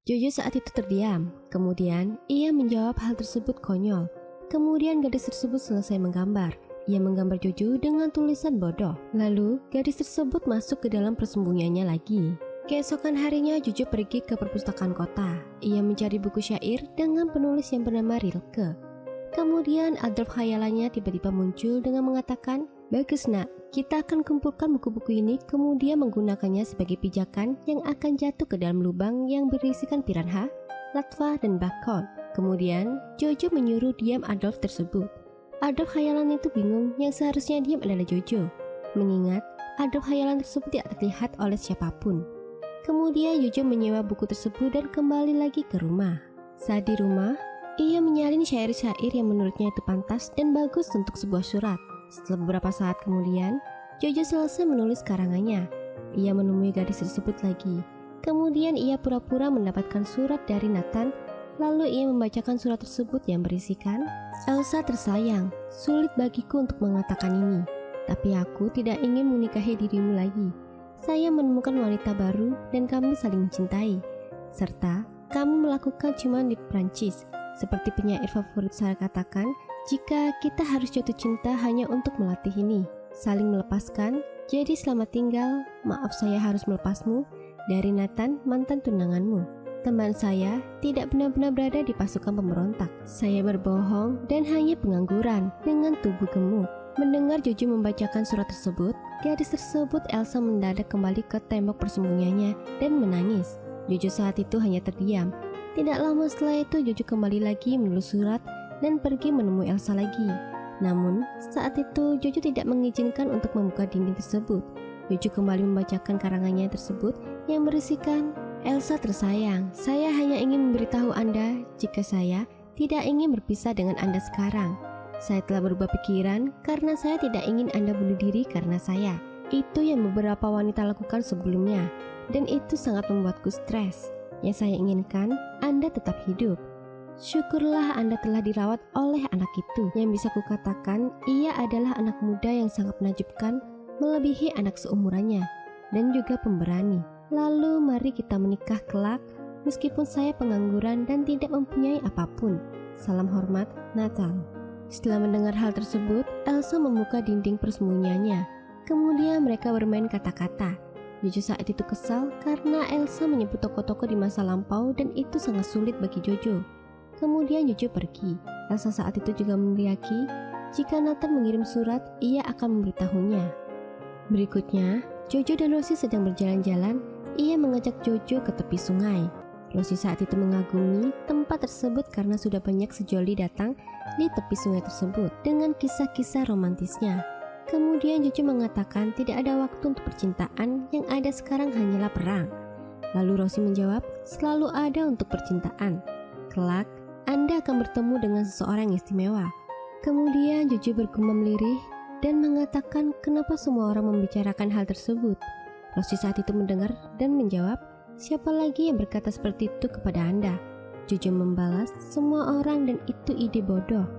Jojo saat itu terdiam. Kemudian ia menjawab hal tersebut konyol. Kemudian gadis tersebut selesai menggambar. Ia menggambar Jojo dengan tulisan bodoh. Lalu gadis tersebut masuk ke dalam persembunyiannya lagi. Keesokan harinya Jojo pergi ke perpustakaan kota. Ia mencari buku syair dengan penulis yang bernama Rilke. Kemudian Adolf khayalannya tiba-tiba muncul dengan mengatakan, "Bagus nak, kita akan kumpulkan buku-buku ini kemudian menggunakannya sebagai pijakan yang akan jatuh ke dalam lubang yang berisikan piranha, latva, dan bakon." Kemudian Jojo menyuruh diam Adolf tersebut. Adolf khayalan itu bingung, yang seharusnya diam adalah Jojo, mengingat Adolf khayalan tersebut tidak terlihat oleh siapapun. Kemudian Jojo menyewa buku tersebut dan kembali lagi ke rumah. Saat di rumah, ia menyalin syair-syair yang menurutnya itu pantas dan bagus untuk sebuah surat. Setelah beberapa saat kemudian, Jojo selesai menulis karangannya. Ia menemui gadis tersebut lagi. Kemudian ia pura-pura mendapatkan surat dari Nathan. Lalu ia membacakan surat tersebut yang berisikan, "Elsa tersayang, sulit bagiku untuk mengatakan ini, tapi aku tidak ingin menikahi dirimu lagi. Saya menemukan wanita baru dan kami saling mencintai. Serta kami melakukan cuma di Prancis. Seperti penyair favorit saya katakan, jika kita harus jatuh cinta hanya untuk melatih ini, saling melepaskan. Jadi selamat tinggal, maaf saya harus melepasmu. Dari Nathan, mantan tunanganmu. Teman saya tidak benar-benar berada di pasukan pemberontak. Saya berbohong dan hanya pengangguran dengan tubuh gemuk." Mendengar Jojo membacakan surat tersebut, gadis tersebut Elsa mendadak kembali ke tembok persembunyiannya dan menangis. Jojo saat itu hanya terdiam. Tidak lama setelah itu Jojo kembali lagi menulis surat dan pergi menemui Elsa lagi. Namun saat itu Jojo tidak mengizinkan untuk membuka dinding tersebut. Jojo kembali membacakan karangannya tersebut yang berisikan, "Elsa tersayang, saya hanya ingin memberitahu Anda jika saya tidak ingin berpisah dengan Anda sekarang. Saya telah berubah pikiran karena saya tidak ingin Anda bunuh diri karena saya. Itu yang beberapa wanita lakukan sebelumnya, dan itu sangat membuatku stres. Yang saya inginkan, Anda tetap hidup. Syukurlah Anda telah dirawat oleh anak itu, yang bisa kukatakan ia adalah anak muda yang sangat menakjubkan, melebihi anak seumurannya, dan juga pemberani. Lalu mari kita menikah kelak, meskipun saya pengangguran dan tidak mempunyai apapun. Salam hormat, Nathan." Setelah mendengar hal tersebut, Elsa membuka dinding persembunyiannya. Kemudian mereka bermain kata-kata. Jojo saat itu kesal karena Elsa menyebut tokoh-tokoh di masa lampau dan itu sangat sulit bagi Jojo. Kemudian Jojo pergi. Elsa saat itu juga meneriaki, jika Nathan mengirim surat, ia akan memberitahunya. Berikutnya, Jojo dan Rosie sedang berjalan-jalan. Ia mengajak Jojo ke tepi sungai. Rosie saat itu mengagumi tempat tersebut karena sudah banyak sejoli datang di tepi sungai tersebut dengan kisah-kisah romantisnya. Kemudian Jojo mengatakan tidak ada waktu untuk percintaan, yang ada sekarang hanyalah perang. Lalu Rosie menjawab, "Selalu ada untuk percintaan. Kelak, Anda akan bertemu dengan seseorang yang istimewa." Kemudian Jojo bergumam lirih dan mengatakan kenapa semua orang membicarakan hal tersebut. Rosie saat itu mendengar dan menjawab, "Siapa lagi yang berkata seperti itu kepada Anda?" Jojo membalas, "Semua orang dan itu ide bodoh."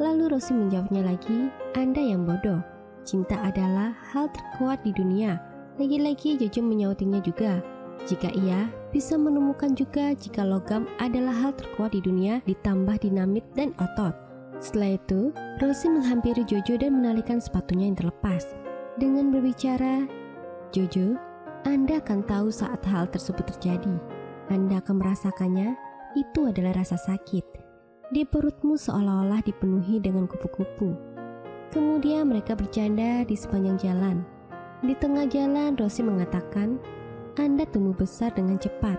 Lalu Rosie menjawabnya lagi, "Anda yang bodoh. Cinta adalah hal terkuat di dunia." Lagi-lagi Jojo menyautinya juga, jika ia bisa menemukan juga jika logam adalah hal terkuat di dunia ditambah dinamit dan otot. Setelah itu, Rosie menghampiri Jojo dan menalikan sepatunya yang terlepas. Dengan berbicara, "Jojo, Anda akan tahu saat hal tersebut terjadi. Anda akan merasakannya, itu adalah rasa sakit. Di perutmu seolah-olah dipenuhi dengan kupu-kupu." Kemudian mereka bercanda di sepanjang jalan. Di tengah jalan, Rosie mengatakan, "Anda tumbuh besar dengan cepat.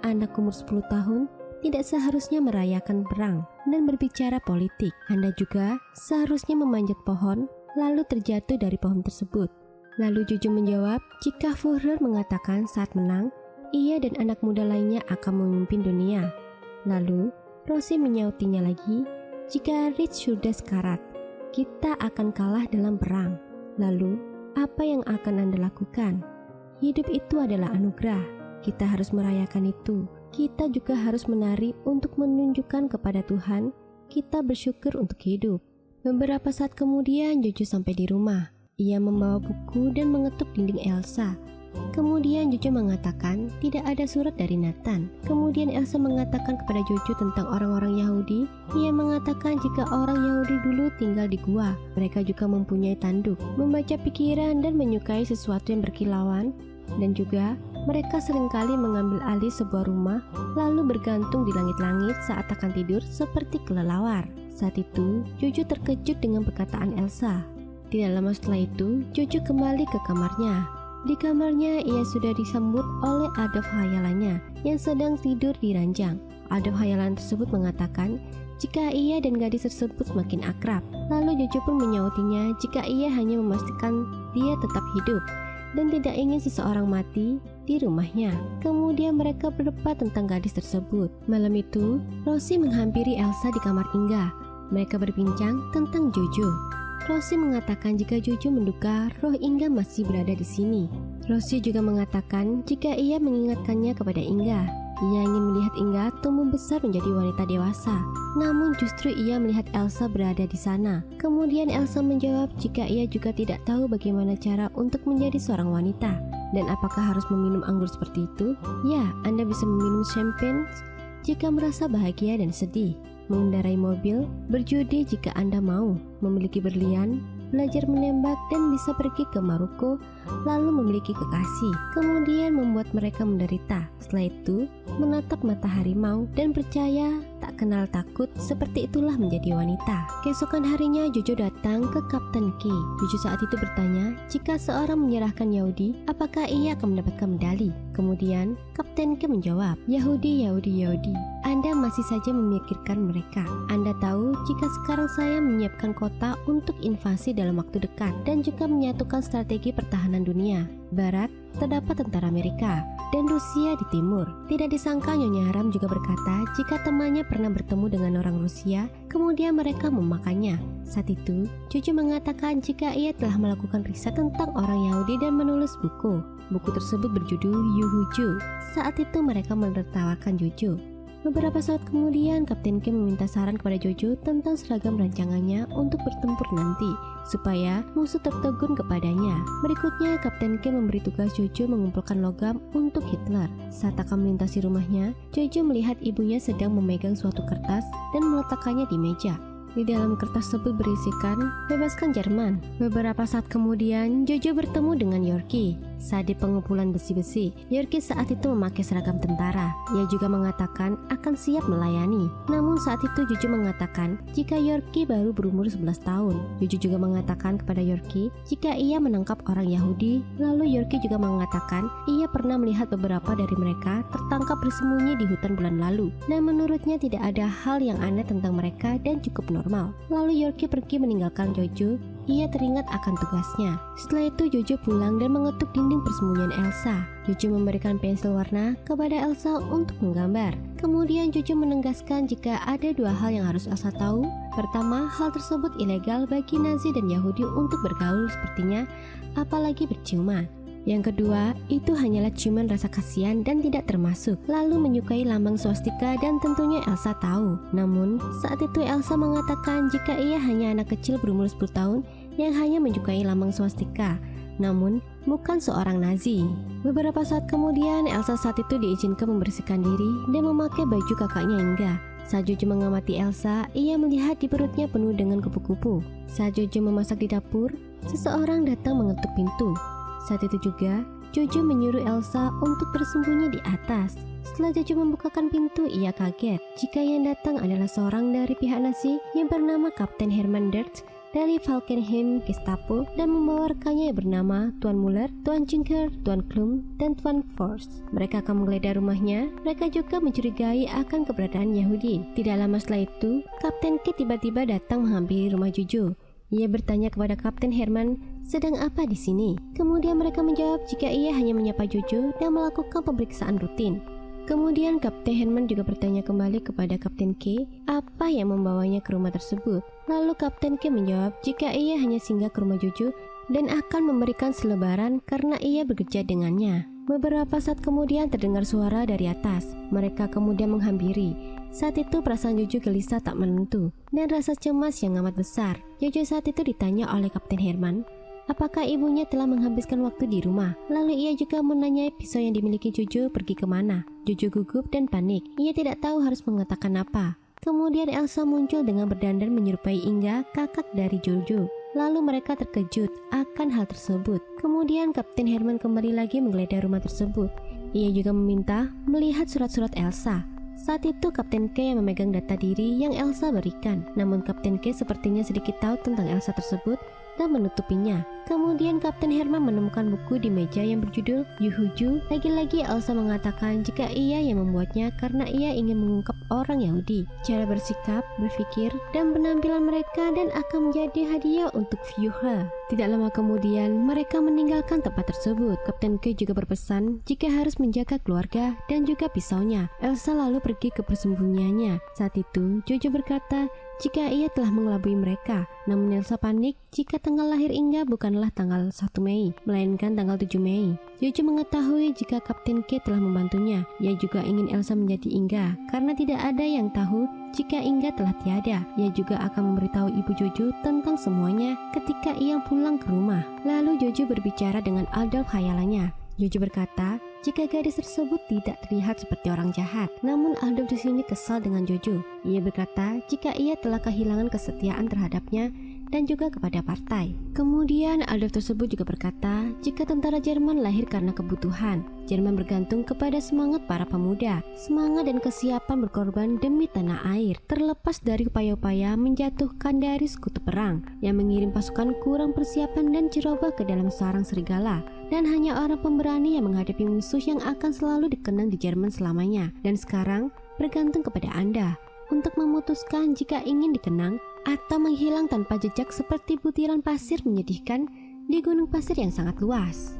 Anak umur 10 tahun tidak seharusnya merayakan perang dan berbicara politik. Anda juga seharusnya memanjat pohon lalu terjatuh dari pohon tersebut." Lalu Jojo menjawab, jika Führer mengatakan saat menang, ia dan anak muda lainnya akan memimpin dunia. Lalu Rosie menyautinya lagi, jika Rich sudah sekarat, kita akan kalah dalam perang. Lalu, apa yang akan Anda lakukan? Hidup itu adalah anugerah. Kita harus merayakan itu. Kita juga harus menari untuk menunjukkan kepada Tuhan, kita bersyukur untuk hidup. Beberapa saat kemudian Jojo sampai di rumah. Ia membawa buku dan mengetuk dinding Elsa. Kemudian Jojo mengatakan tidak ada surat dari Nathan. Kemudian Elsa mengatakan kepada Jojo tentang orang-orang Yahudi. Ia mengatakan jika orang Yahudi dulu tinggal di gua. Mereka juga mempunyai tanduk, membaca pikiran dan menyukai sesuatu yang berkilauan. Dan juga mereka seringkali mengambil alih sebuah rumah lalu bergantung di langit-langit saat akan tidur seperti kelelawar. Saat itu Jojo terkejut dengan perkataan Elsa. Tidak lama setelah itu Jojo kembali ke kamarnya. Di kamarnya ia sudah disambut oleh Adolf hayalannya yang sedang tidur di ranjang. Adolf hayalan tersebut mengatakan jika ia dan gadis tersebut semakin akrab. Lalu Jojo pun menyautinya jika ia hanya memastikan dia tetap hidup dan tidak ingin seseorang mati di rumahnya. Kemudian mereka berdebat tentang gadis tersebut. Malam itu Rosie menghampiri Elsa di kamar Inga. Mereka berbincang tentang Jojo. Rosie mengatakan jika Jojo menduga roh Inga masih berada di sini. Rosie juga mengatakan jika ia mengingatkannya kepada Inga. Ia ingin melihat Inga tumbuh besar menjadi wanita dewasa. Namun justru ia melihat Elsa berada di sana. Kemudian Elsa menjawab jika ia juga tidak tahu bagaimana cara untuk menjadi seorang wanita. Dan apakah harus meminum anggur seperti itu? Ya, Anda bisa meminum champagne jika merasa bahagia dan sedih, mengendarai mobil, berjudi jika Anda mau, memiliki berlian, belajar menembak, dan bisa pergi ke Maroko, lalu memiliki kekasih, kemudian membuat mereka menderita. Setelah itu, menatap mata harimau dan percaya tak kenal takut, seperti itulah menjadi wanita. Keesokan harinya Jojo datang ke Kapten K. Jojo saat itu bertanya jika seorang menyerahkan Yahudi, apakah ia akan mendapatkan medali. Kemudian Kapten K menjawab, Yahudi, Anda masih saja memikirkan mereka. Anda tahu jika sekarang saya menyiapkan kota untuk invasi dalam waktu dekat dan juga menyatukan strategi pertahanan dunia. Barat terdapat tentara Amerika dan Rusia di timur. Tidak disangka Nyonya Haram juga berkata jika temannya pernah bertemu dengan orang Rusia, kemudian mereka memakannya. Saat itu, Jojo mengatakan jika ia telah melakukan riset tentang orang Yahudi dan menulis buku. Buku tersebut berjudul Yuhuju. Saat itu mereka menertawakan Jojo. Beberapa saat kemudian, Kapten Kim meminta saran kepada Jojo tentang seragam rancangannya untuk bertempur nanti, supaya musuh tertegun kepadanya. Berikutnya, Kapten Kim memberi tugas Jojo mengumpulkan logam untuk Hitler. Saat akan melintasi rumahnya, Jojo melihat ibunya sedang memegang suatu kertas dan meletakkannya di meja. Di dalam kertas tersebut berisikan, bebaskan Jerman. Beberapa saat kemudian, Jojo bertemu dengan Yorkie. Saat di pengumpulan besi-besi, Yorkie saat itu memakai seragam tentara. Ia juga mengatakan akan siap melayani. Namun saat itu Jojo mengatakan jika Yorkie baru berumur 11 tahun. Jojo juga mengatakan kepada Yorkie jika ia menangkap orang Yahudi. Lalu Yorkie juga mengatakan ia pernah melihat beberapa dari mereka tertangkap bersembunyi di hutan bulan lalu. Dan menurutnya tidak ada hal yang aneh tentang mereka dan cukup normal. Lalu Yorkie pergi meninggalkan Jojo. Ia teringat akan tugasnya. Setelah itu Jojo pulang dan mengetuk dinding persembunyian Elsa. Jojo memberikan pensil warna kepada Elsa untuk menggambar. Kemudian Jojo menegaskan jika ada dua hal yang harus Elsa tahu. Pertama, hal tersebut ilegal bagi Nazi dan Yahudi untuk bergaul sepertinya, apalagi berciuman. Yang kedua, itu hanyalah ciuman rasa kasihan dan tidak termasuk. Lalu menyukai lambang swastika dan tentunya Elsa tahu. Namun, saat itu Elsa mengatakan jika ia hanya anak kecil berumur 10 tahun yang hanya menyukai lambang swastika, namun bukan seorang Nazi. Beberapa saat kemudian, Elsa saat itu diizinkan membersihkan diri dan memakai baju kakaknya Inga. Saat Jojo mengamati Elsa, ia melihat di perutnya penuh dengan kupu-kupu. Saat Jojo memasak di dapur, seseorang datang mengetuk pintu. Saat itu juga, Jojo menyuruh Elsa untuk bersembunyi di atas. Setelah Jojo membukakan pintu, ia kaget jika yang datang adalah seorang dari pihak Nazi yang bernama Kapten Herman Dirks dari Falkenhayn Gestapo dan membawa rekannya yang bernama Tuan Muller, Tuan Junker, Tuan Klum, dan Tuan Forst. Mereka akan menggeledah rumahnya. Mereka juga mencurigai akan keberadaan Yahudi. Tidak lama setelah itu, Kapten K tiba-tiba datang menghampiri rumah Jojo. Ia bertanya kepada Kapten Herman, sedang apa di sini? Kemudian mereka menjawab jika ia hanya menyapa Jojo dan melakukan pemeriksaan rutin. Kemudian Kapten Herman juga bertanya kembali kepada Kapten K apa yang membawanya ke rumah tersebut. Lalu Kapten K menjawab jika ia hanya singgah ke rumah Jojo dan akan memberikan selebaran karena ia bekerja dengannya. Beberapa saat kemudian terdengar suara dari atas. Mereka kemudian menghampiri. Saat itu perasaan Jojo gelisah tak menentu dan rasa cemas yang amat besar. Jojo saat itu ditanya oleh Kapten Herman, apakah ibunya telah menghabiskan waktu di rumah. Lalu ia juga menanyai pisau yang dimiliki Jojo pergi kemana. Jojo gugup dan panik. Ia tidak tahu harus mengatakan apa. Kemudian Elsa muncul dengan berdandan menyerupai Inga, kakak dari Jojo. Lalu mereka terkejut akan hal tersebut. Kemudian Kapten Herman kembali lagi menggeledah rumah tersebut. Ia juga meminta melihat surat-surat Elsa. Saat itu Kapten K yang memegang data diri yang Elsa berikan. Namun Kapten K sepertinya sedikit tahu tentang Elsa tersebut dan menutupinya. Kemudian Kapten Herman menemukan buku di meja yang berjudul Yuhuju. Lagi-lagi Elsa mengatakan jika ia yang membuatnya karena ia ingin mengungkap orang Yahudi, cara bersikap, berpikir, dan penampilan mereka dan akan menjadi hadiah untuk viewer. Tidak lama kemudian mereka meninggalkan tempat tersebut. Kapten K juga berpesan jika harus menjaga keluarga dan juga pisaunya. Elsa lalu pergi ke persembunyiannya. Saat itu Jojo berkata jika ia telah mengelabui mereka. Namun Elsa panik jika tanggal lahir Inga bukanlah tanggal 1 Mei, melainkan tanggal 7 Mei. Jojo mengetahui jika Kapten K telah membantunya. Ia juga ingin Elsa menjadi Inga, karena tidak ada yang tahu jika Inga telah tiada. Ia juga akan memberitahu ibu Jojo tentang semuanya ketika ia pulang ke rumah. Lalu Jojo berbicara dengan Adolf khayalannya. Jojo berkata jika gadis tersebut tidak terlihat seperti orang jahat. Namun Adolf di sini kesal dengan Jojo. Ia berkata jika ia telah kehilangan kesetiaan terhadapnya dan juga kepada partai. Kemudian Adolf tersebut juga berkata jika tentara Jerman lahir karena kebutuhan. Jerman bergantung kepada semangat para pemuda, semangat dan kesiapan berkorban demi tanah air, terlepas dari upaya-upaya menjatuhkan dari sekutu perang yang mengirim pasukan kurang persiapan dan ceroboh ke dalam sarang serigala. Dan hanya orang pemberani yang menghadapi musuh yang akan selalu dikenang di Jerman selamanya. Dan sekarang bergantung kepada Anda untuk memutuskan jika ingin dikenang atau menghilang tanpa jejak seperti butiran pasir menyedihkan di gunung pasir yang sangat luas.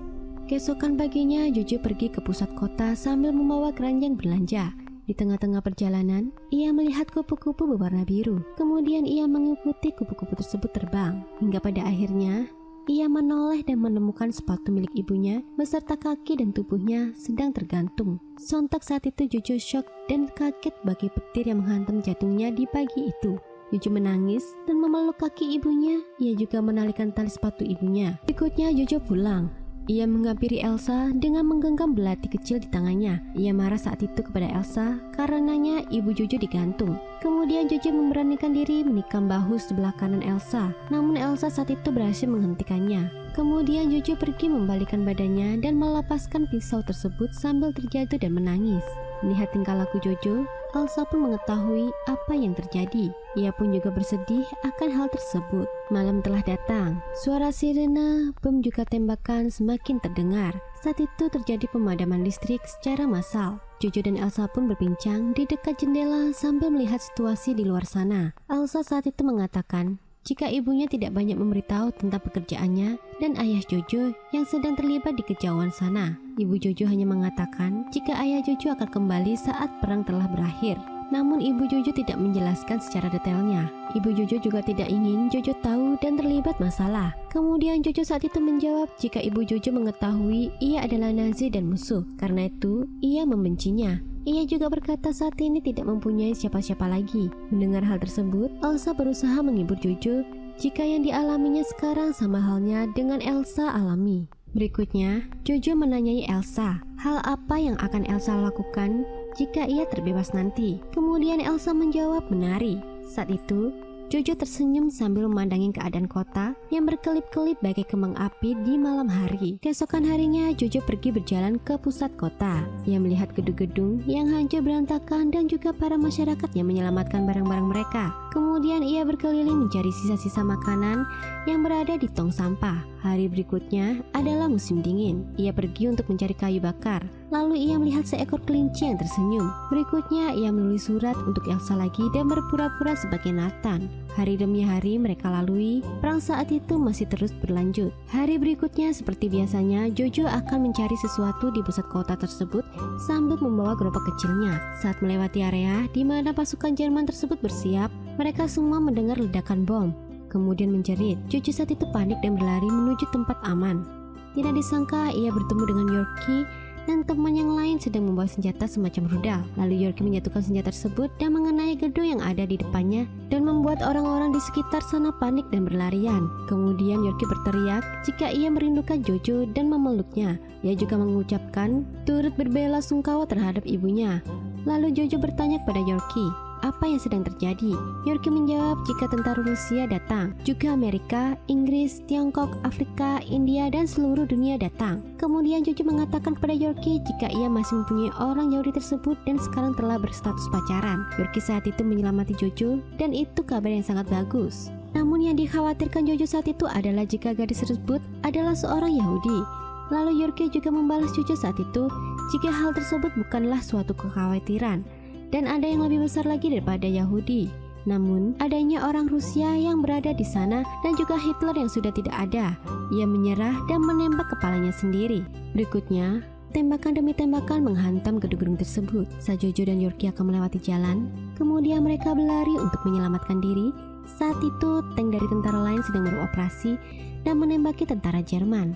Keesokan paginya Jojo pergi ke pusat kota sambil membawa keranjang belanja. Di tengah-tengah perjalanan, ia melihat kupu-kupu berwarna biru. Kemudian ia mengikuti kupu-kupu tersebut terbang. Hingga pada akhirnya ia menoleh dan menemukan sepatu milik ibunya beserta kaki dan tubuhnya sedang tergantung. Sontak saat itu Jojo shock dan kaget bagi petir yang menghantam jantungnya di pagi itu. Jojo menangis dan memeluk kaki ibunya. Ia juga menalikan tali sepatu ibunya. Berikutnya Jojo pulang. Ia menghampiri Elsa dengan menggenggam belati kecil di tangannya. Ia marah saat itu kepada Elsa karenanya ibu Jojo digantung. Kemudian Jojo memberanikan diri menikam bahu sebelah kanan Elsa. Namun Elsa saat itu berhasil menghentikannya. Kemudian Jojo pergi membalikkan badannya dan melepaskan pisau tersebut sambil terjatuh dan menangis. Melihat tingkah laku Jojo, Elsa pun mengetahui apa yang terjadi. Ia pun juga bersedih akan hal tersebut. Malam telah datang. Suara sirene, bom juga tembakan semakin terdengar. Saat itu terjadi pemadaman listrik secara massal. Jojo dan Elsa pun berbincang di dekat jendela sambil melihat situasi di luar sana. Elsa saat itu mengatakan jika ibunya tidak banyak memberitahu tentang pekerjaannya dan ayah Jojo yang sedang terlibat di kejauhan sana. Ibu Jojo hanya mengatakan jika ayah Jojo akan kembali saat perang telah berakhir. Namun ibu Jojo tidak menjelaskan secara detailnya. Ibu Jojo juga tidak ingin Jojo tahu dan terlibat masalah. Kemudian Jojo saat itu menjawab jika ibu Jojo mengetahui ia adalah Nazi dan musuh. Karena itu ia membencinya. Ia juga berkata saat ini tidak mempunyai siapa-siapa lagi. Mendengar hal tersebut, Elsa berusaha menghibur Jojo jika yang dialaminya sekarang sama halnya dengan Elsa alami. Berikutnya, Jojo menanyai Elsa hal apa yang akan Elsa lakukan jika ia terbebas nanti. Kemudian Elsa menjawab menari. Saat itu Jojo tersenyum sambil memandangi keadaan kota yang berkelip-kelip bagai kembang api di malam hari. Keesokan harinya Jojo pergi berjalan ke pusat kota. Ia melihat gedung-gedung yang hancur berantakan dan juga para masyarakat yang menyelamatkan barang-barang mereka. Kemudian ia berkeliling mencari sisa-sisa makanan yang berada di tong sampah. Hari berikutnya adalah musim dingin. Ia pergi untuk mencari kayu bakar. Lalu ia melihat seekor kelinci yang tersenyum. Berikutnya ia menulis surat untuk Elsa lagi dan berpura-pura sebagai Nathan. Hari demi hari mereka lalui. Perang saat itu masih terus berlanjut. Hari berikutnya seperti biasanya Jojo akan mencari sesuatu di pusat kota tersebut sambil membawa gerobak kecilnya. Saat melewati area di mana pasukan Jerman tersebut bersiap, mereka semua mendengar ledakan bom. Kemudian menjerit. Jojo saat itu panik dan berlari menuju tempat aman. Tidak disangka ia bertemu dengan Yorkie dan teman yang lain sedang membawa senjata semacam rudal. Lalu Yorkie menjatuhkan senjata tersebut dan mengenai gedung yang ada di depannya dan membuat orang-orang di sekitar sana panik dan berlarian. Kemudian Yorkie berteriak jika ia merindukan Jojo dan memeluknya. Ia juga mengucapkan turut berbela-sungkawa terhadap ibunya. Lalu Jojo bertanya kepada Yorkie, apa yang sedang terjadi? Yorkie menjawab jika tentara Rusia datang, juga Amerika, Inggris, Tiongkok, Afrika, India, dan seluruh dunia datang. Kemudian Jojo mengatakan kepada Yorkie jika ia masih mempunyai orang Yahudi tersebut dan sekarang telah berstatus pacaran. Yorkie saat itu menyelamati Jojo dan itu kabar yang sangat bagus. Namun yang dikhawatirkan Jojo saat itu adalah jika gadis tersebut adalah seorang Yahudi. Lalu Yorkie juga membalas Jojo saat itu jika hal tersebut bukanlah suatu kekhawatiran dan ada yang lebih besar lagi daripada Yahudi. Namun, adanya orang Rusia yang berada di sana dan juga Hitler yang sudah tidak ada. Ia menyerah dan menembak kepalanya sendiri. Berikutnya, tembakan demi tembakan menghantam gedung-gedung tersebut. Saat Jojo dan Yorkie akan melewati jalan, kemudian mereka berlari untuk menyelamatkan diri. Saat itu, tank dari tentara lain sedang beroperasi dan menembaki tentara Jerman.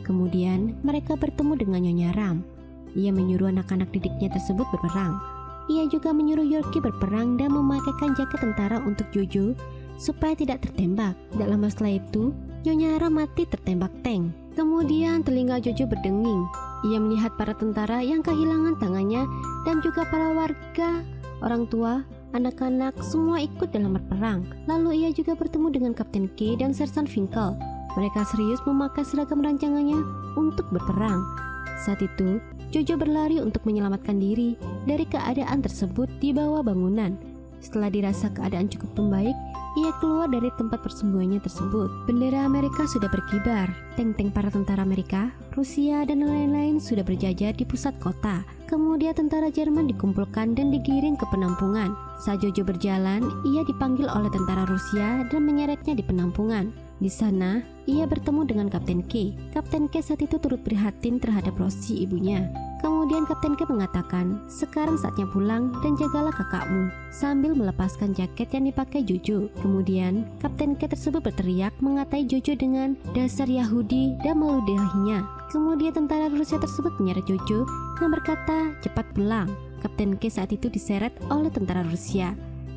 Kemudian, mereka bertemu dengan Nyonya Ram. Ia menyuruh anak-anak didiknya tersebut berperang. Ia juga menyuruh Yorkie berperang dan memakaikan jaket tentara untuk Jojo supaya tidak tertembak. Tak lama setelah itu, Nyonya Ram mati tertembak tank. Kemudian telinga Jojo berdenging. Ia melihat para tentara yang kehilangan tangannya dan juga para warga, orang tua, anak-anak semua ikut dalam berperang. Lalu ia juga bertemu dengan Kapten K dan Sersan Finkel. Mereka serius memakai seragam rancangannya untuk berperang. Saat itu, Jojo berlari untuk menyelamatkan diri dari keadaan tersebut di bawah bangunan. Setelah dirasa keadaan cukup membaik, ia keluar dari tempat persembunyiannya tersebut. Bendera Amerika sudah berkibar. Tank-tank para tentara Amerika, Rusia, dan lain-lain sudah berjajar di pusat kota. Kemudian tentara Jerman dikumpulkan dan digiring ke penampungan. Saat Jojo berjalan, ia dipanggil oleh tentara Rusia dan menyeretnya di penampungan. Di sana, ia bertemu dengan Kapten K. Kapten K saat itu turut prihatin terhadap Rosie, ibunya. Kemudian Kapten K mengatakan, sekarang saatnya pulang dan jagalah kakakmu, sambil melepaskan jaket yang dipakai Jojo. Kemudian, Kapten K tersebut berteriak mengatai Jojo dengan dasar Yahudi dan meludahinya. Kemudian tentara Rusia tersebut menyeret Jojo dan berkata, cepat pulang. Kapten K saat itu diseret oleh tentara Rusia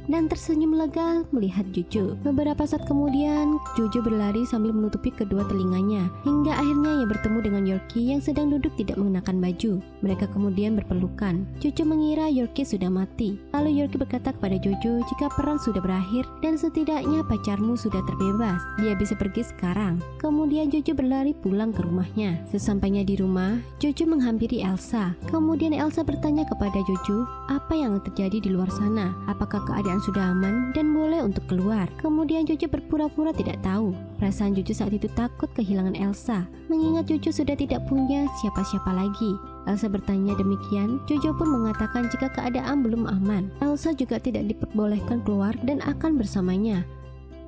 dan tersenyum lega melihat Jojo. Beberapa saat kemudian, Jojo berlari sambil menutupi kedua telinganya. Hingga akhirnya ia bertemu dengan Yorkie yang sedang duduk tidak mengenakan baju. Mereka kemudian berpelukan. Jojo mengira Yorkie sudah mati. Lalu Yorkie berkata kepada Jojo jika perang sudah berakhir dan setidaknya pacarmu sudah terbebas. Dia bisa pergi sekarang. Kemudian Jojo berlari pulang ke rumahnya. Sesampainya di rumah, Jojo menghampiri Elsa. Kemudian Elsa bertanya kepada Jojo, apa yang terjadi di luar sana? Apakah keadaan sudah aman dan boleh untuk keluar? Kemudian Jojo berpura-pura tidak tahu. Perasaan Jojo saat itu takut kehilangan Elsa, mengingat Jojo sudah tidak punya siapa-siapa lagi. Elsa bertanya demikian, Jojo pun mengatakan jika keadaan belum aman. Elsa juga tidak diperbolehkan keluar dan akan bersamanya.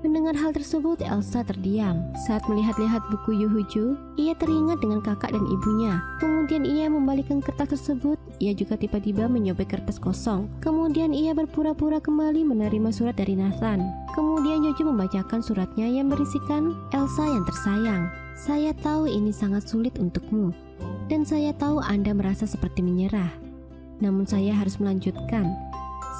Mendengar hal tersebut, Elsa terdiam. Saat melihat-lihat buku Yuhuju, ia teringat dengan kakak dan ibunya. Kemudian ia membalikkan kertas tersebut. Ia juga tiba-tiba menyobek kertas kosong. Kemudian ia berpura-pura kembali menerima surat dari Nathan. Kemudian Jojo membacakan suratnya yang berisikan, Elsa yang tersayang, saya tahu ini sangat sulit untukmu, dan saya tahu Anda merasa seperti menyerah. Namun saya harus melanjutkan.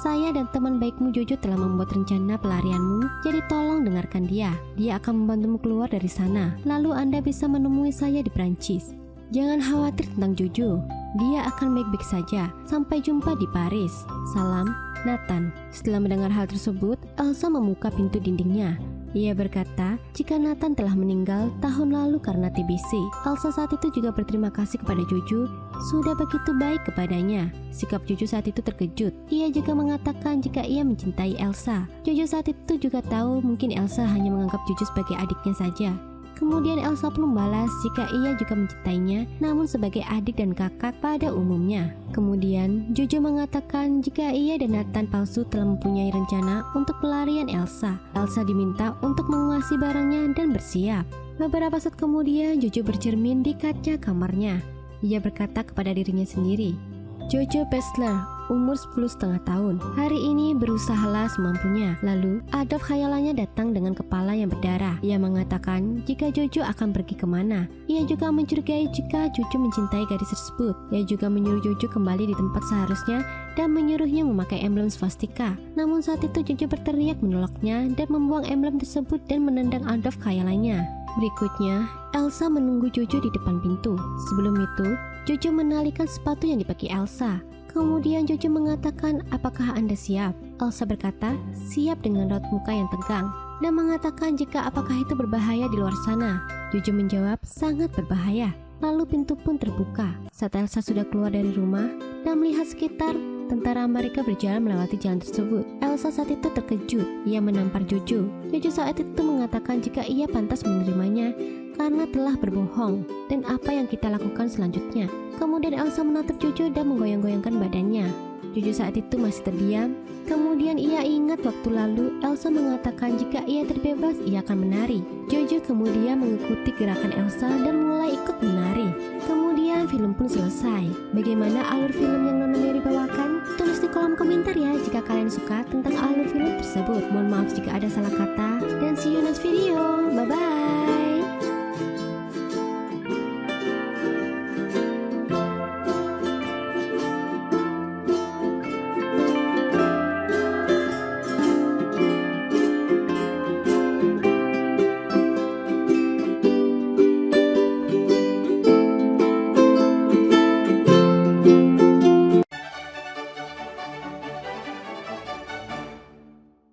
Saya dan teman baikmu Jojo telah membuat rencana pelarianmu, jadi tolong dengarkan dia. Dia akan membantumu keluar dari sana. Lalu Anda bisa menemui saya di Prancis. Jangan khawatir tentang Jojo. Dia akan baik-baik saja. Sampai jumpa di Paris. Salam, Nathan. Setelah mendengar hal tersebut, Elsa membuka pintu dindingnya. Ia berkata jika Nathan telah meninggal tahun lalu karena TBC. Elsa saat itu juga berterima kasih kepada Jojo sudah begitu baik kepadanya. Sikap Jojo saat itu terkejut. Ia juga mengatakan jika ia mencintai Elsa. Jojo saat itu juga tahu mungkin Elsa hanya menganggap Jojo sebagai adiknya saja. Kemudian Elsa pun membalas jika ia juga mencintainya, namun sebagai adik dan kakak pada umumnya. Kemudian Jojo mengatakan jika ia dan Nathan palsu telah mempunyai rencana untuk pelarian Elsa. Elsa diminta untuk menguasai barangnya dan bersiap. Beberapa saat kemudian Jojo bercermin di kaca kamarnya. Ia berkata kepada dirinya sendiri, Jojo Pestler, umur 10,5 tahun. Hari ini berusahalah semampunya. Lalu Adolf khayalannya datang dengan kepala yang berdarah. Ia mengatakan jika Jojo akan pergi kemana. Ia juga mencurigai jika Jojo mencintai gadis tersebut. Ia juga menyuruh Jojo kembali di tempat seharusnya dan menyuruhnya memakai emblem swastika. Namun saat itu Jojo berteriak menolaknya dan membuang emblem tersebut dan menendang Adolf khayalannya. Berikutnya, Elsa menunggu Jojo di depan pintu. Sebelum itu, Jojo menalikan sepatu yang dipakai Elsa. Kemudian Jojo mengatakan, apakah Anda siap? Elsa berkata, siap dengan raut muka yang tegang. Dan mengatakan jika apakah itu berbahaya di luar sana. Jojo menjawab, sangat berbahaya. Lalu pintu pun terbuka. Saat Elsa sudah keluar dari rumah dan melihat sekitar, tentara Amerika berjalan melewati jalan tersebut. Elsa saat itu terkejut. Ia menampar Jojo. Jojo saat itu mengatakan jika ia pantas menerimanya karena telah berbohong dan apa yang kita lakukan selanjutnya. Kemudian Elsa menatap Jojo dan menggoyang-goyangkan badannya. Jojo saat itu masih terdiam. Kemudian ia ingat waktu lalu Elsa mengatakan jika ia terbebas ia akan menari. Jojo kemudian mengikuti gerakan Elsa dan mulai ikut menari. Kemudian film pun selesai. Bagaimana alur film yang Nona Mary bawakan? Tulis di kolom komentar ya jika kalian suka tentang alur film tersebut. Mohon maaf jika ada salah kata dan see you next video. Bye bye.